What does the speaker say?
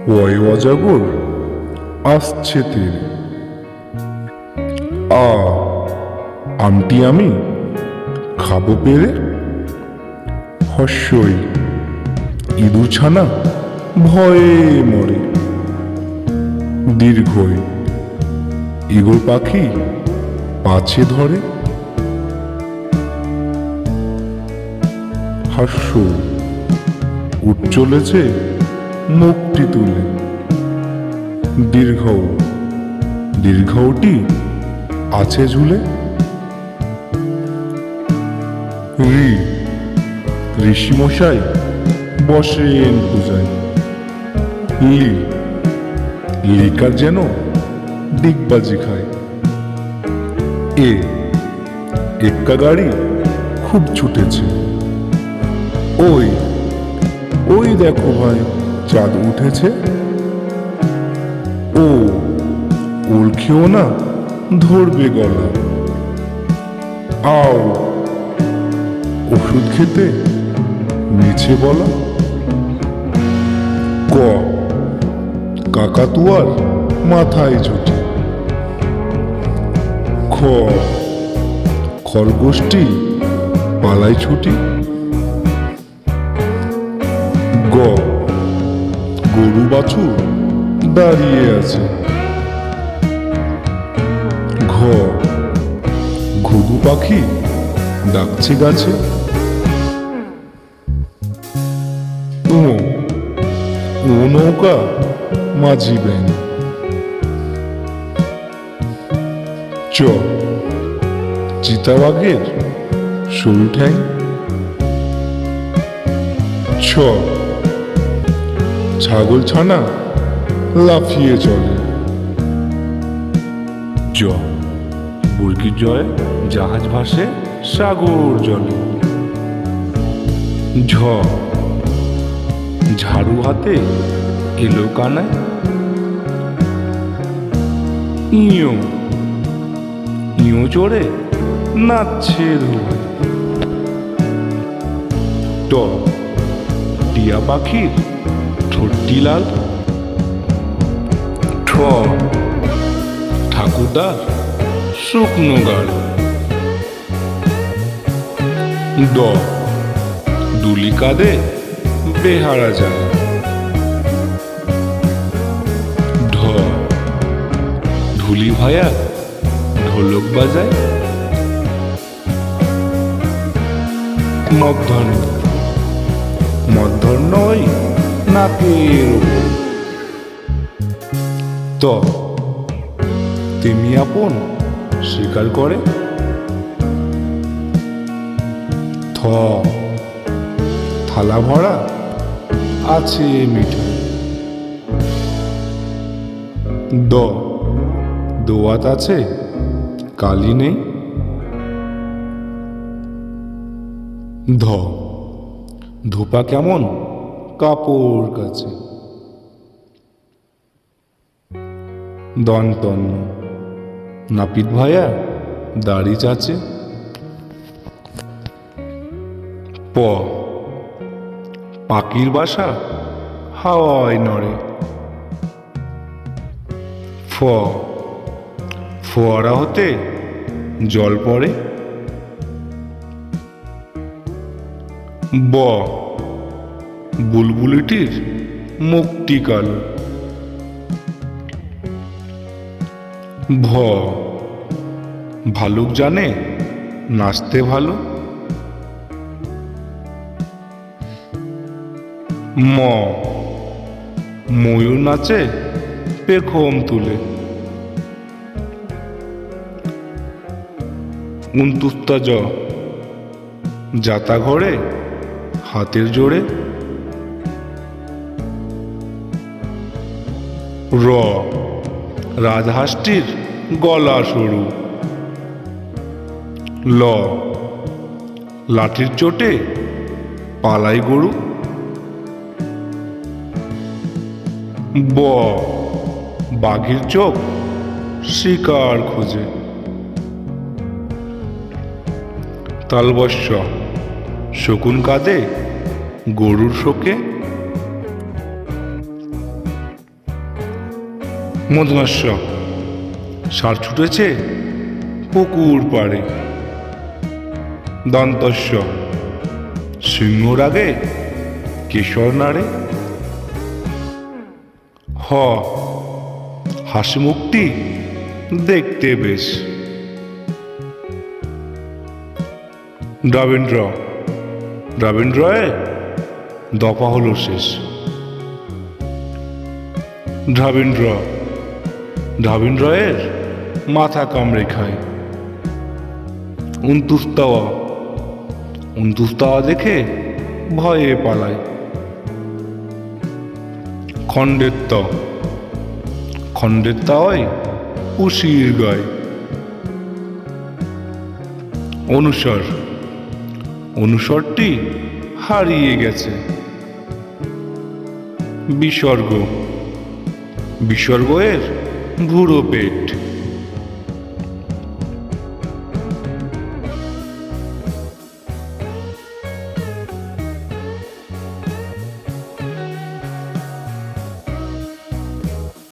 ওই অজাগর আসছে তীরে। আমটি আমি খাবো পেরে। হস্যই ইঁদুর ছানা ভয়ে মরে। দীর্ঘই ইগল পাখি পাছে ধরে। হাস্য উঠ চলেছে মুখটি তুলে। দীর্ঘটি আছে ঝুলে। ঋষিমশাই বসেন পূজায়। লিকার যেন ডিগবাজি খায়। এক্কা গাড়ি খুব ছুটেছে। ওই দেখো ভাই, চাঁদ উঠেছে। ওল খেও না, ধরবে গলা। আও ওষুধ খেতে মিছে বলা। কাকাতুয়ার মাথায় ছুটি। খরগোশটি পালায় ছুটি। গরু বাছুর দাঁড়িয়ে আছে। ঘুঘু পাখি ডাকছে গাছে। ও নৌকা মাঝি ব্যাং। চিতাবাঘের সরু ঠ্যাং। ছাগল ছানা লাফিয়ে চলে। বুর্গির জয়ে জাহাজ ভাসে সাগর জলে। ঝাড়ু হাতে এলো কানায়। ইঁয়ো চড়ে নাচছে ধোয়ায়। টিয়া পাখির ঠোঁটটি লাল। ঠাকুরদার শুকনো গাল। দুলি কাঁদে বেহারা যায়। ঢুলি ভায়া ঢোলক বাজায়। মধ্যাহ্ন ওই নাকের ওপর। তেমি আপন স্বীকার করে। থালা ভরা আছে মিঠাই। দোয়াত আছে কালি নেই। ধোপা কেমন কাপড় কাছে। দন্তন্য নাপিত ভায়া দাড়ি চাচে। পাখির বাসা হাওয়ায় নড়ে। ফোয়ারা হতে জল পড়ে। বুলবুলিটির মুখটি কালো। ভালুক জানে নাচতে ভালো। ময়ূর নাচে পেখম তুলে। উনতুস্তা যাতা ঘরে হাতের জোড়ে। রাজহাঁসটির গলা সরু। লাঠির চোটে পালাই গরু। বাঘের চোখ শিকার খোঁজে। তালবস্য শকুন কাঁদে গরুর শোকে। মদনাস্য ষাঁড় ছুটেছে পুকুর পাড়ে। দন্তস্য সিংহর আগে কেশর নাড়ে। হ হাসি মুখটি দেখতে বেশ। দ্রাবিন্দ্র দ্রাবিন্দ্রয়ে দফা হলো শেষ। দ্রাবিন্দ্র দ্রাবিন্দ্রয়ের মাথা কামড়ে খায়। উন্তুস্তাওয়া দেখে ভয়ে পালায়। খণ্ডের তাওয়ায় উশির গায়। অনুসরটি হারিয়ে গেছে। বিসর্গ এর ভুরো পেট।